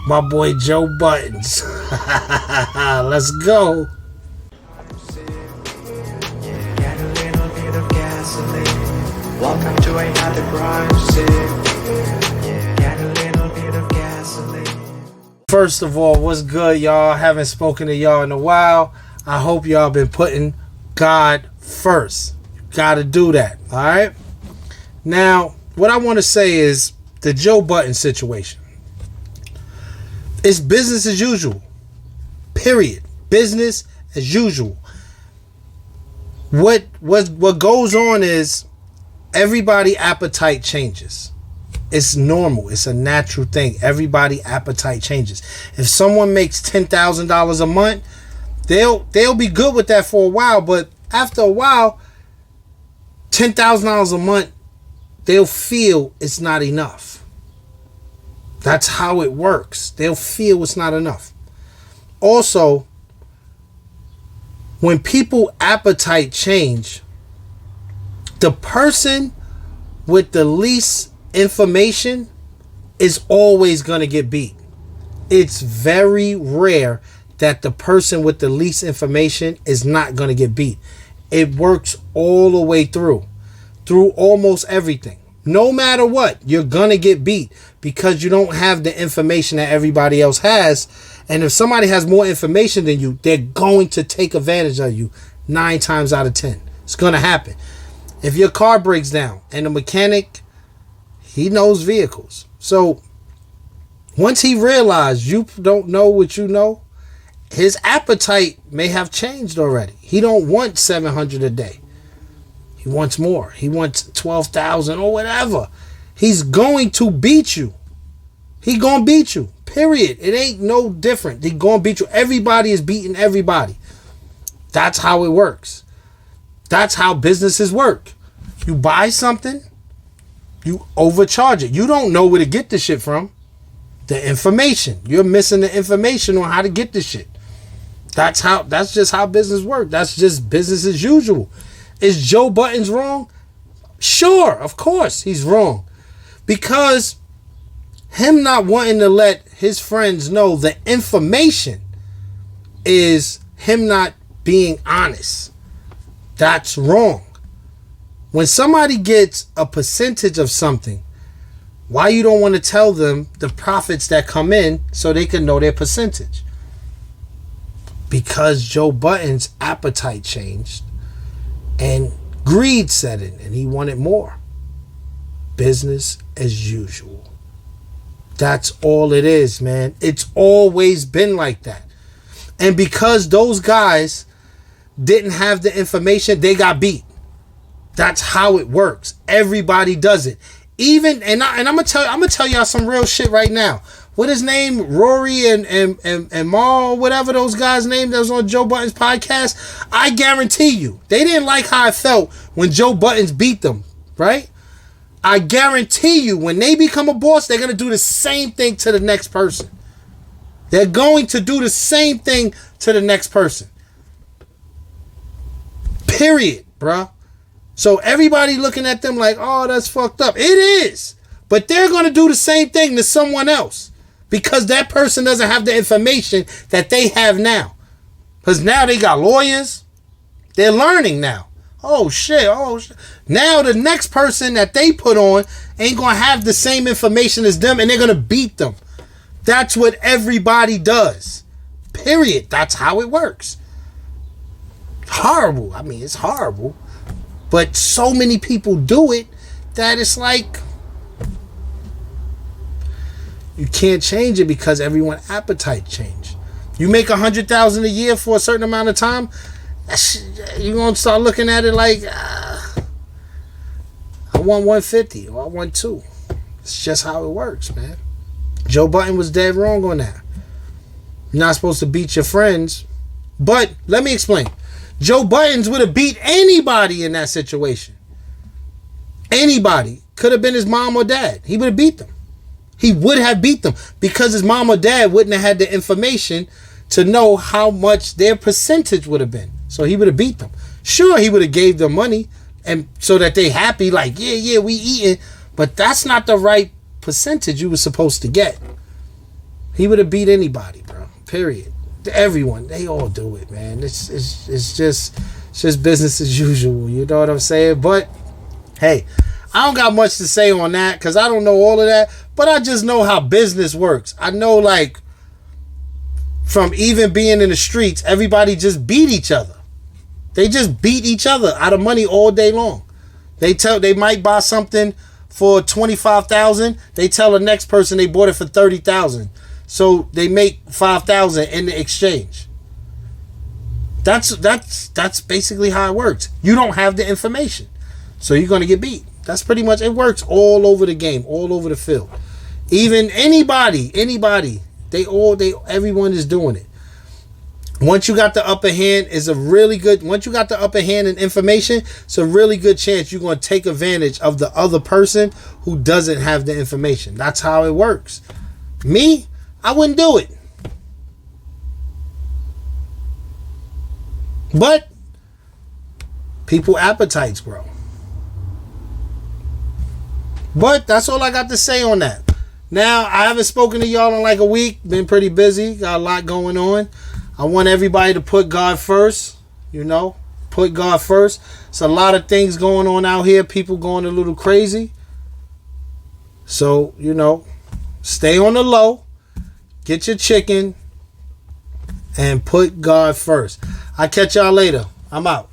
My boy Joe Buttons. Let's go. Welcome to another crime scene. Get a little bit of gasoline. First of all, what's good, y'all? Haven't spoken to y'all in a while. I hope y'all been putting God first. You gotta do that, alright? Now, what I want to say is the Joe Budden situation. It's business as usual. Period. Business as usual. What goes on is everybody appetite changes. It's normal. It's a natural thing. Everybody appetite changes. If someone makes $10,000 a month, they'll be good with that for a while, but after a while, $10,000 a month, they'll feel it's not enough. That's how it works. They'll feel it's not enough. Also, when people appetite change, the person with the least information is always going to get beat. It's very rare that the person with the least information is not going to get beat. It works all the way through almost everything. No matter what, you're going to get beat because you don't have the information that everybody else has. And if somebody has more information than you, they're going to take advantage of you 9 times out of 10. It's going to happen. If your car breaks down and the mechanic, he knows vehicles. So once he realized you don't know what you know, his appetite may have changed already. He don't want 700 a day. He wants more. He wants 12,000 or whatever. He's going to beat you. He gonna beat you. Period. It ain't no different. He gonna beat you. Everybody is beating everybody. That's how it works. That's how businesses work. You buy something, you overcharge it. You don't know where to get the shit from. The information. You're missing the information on how to get the shit. That's just how business works. That's just business as usual. Is Joe Buttons wrong? Sure, of course he's wrong. Because him not wanting to let his friends know the information is him not being honest. That's wrong. When somebody gets a percentage of something, why you don't want to tell them the profits that come in so they can know their percentage? Because Joe Budden's appetite changed and greed set in and he wanted more. Business as usual. That's all it is, man. It's always been like that. And because those guys didn't have the information, they got beat. That's how it works. Everybody does it. Even and I'm gonna tell y'all some real shit right now. What his name? Rory and Mal, whatever those guys' name that was on Joe Budden's podcast. I guarantee you, they didn't like how it felt when Joe Buttons beat them, right? I guarantee you, when they become a boss, they're gonna do the same thing to the next person. They're going to do the same thing to the next person. Period, bruh. So everybody looking at them like, oh, that's fucked up. It is. But they're going to do the same thing to someone else because that person doesn't have the information that they have now. Because now they got lawyers. They're learning now. Oh, shit. Now the next person that they put on ain't going to have the same information as them and they're going to beat them. That's what everybody does. Period. That's how it works. Horrible. I mean, it's horrible. But so many people do it that it's like you can't change it because everyone's appetite changed. You make $100,000 a year for a certain amount of time, you're gonna start looking at it like I want 150 or I want 2. It's just how it works, man. Joe Budden was dead wrong on that. You're not supposed to beat your friends, but let me explain. Joe Buttons would have beat anybody in that situation. Anybody. Could have been his mom or dad. He would have beat them. He would have beat them because his mom or dad wouldn't have had the information to know how much their percentage would have been. So he would have beat them. Sure, he would have gave them money and so that they happy like, yeah, we eating. But that's not the right percentage you were supposed to get. He would have beat anybody, bro. Period. Everyone, they all do it, man. It's just business as usual. You know what I'm saying? But hey, I don't got much to say on that because I don't know all of that. But I just know how business works. I know, like, from even being in the streets, everybody just beat each other. They just beat each other out of money all day long. They might buy something for $25,000. They tell the next person they bought it for $30,000. So they make $5,000 in the exchange. That's basically how it works. You don't have the information, so you're gonna get beat. That's pretty much it. Works all over the game, all over the field. Even anybody, everyone is doing it. Once you got the upper hand, once you got the upper hand in information, it's a really good chance you're going to take advantage of the other person who doesn't have the information. That's how it works. Me, I wouldn't do it. But people appetites grow. But that's all I got to say on that. Now, I haven't spoken to y'all in like a week. Been pretty busy. Got a lot going on. I want everybody to put God first. You know, put God first. It's a lot of things going on out here. People going a little crazy. So, you know, stay on the low. Get your chicken. And put God first. I'll catch y'all later. I'm out.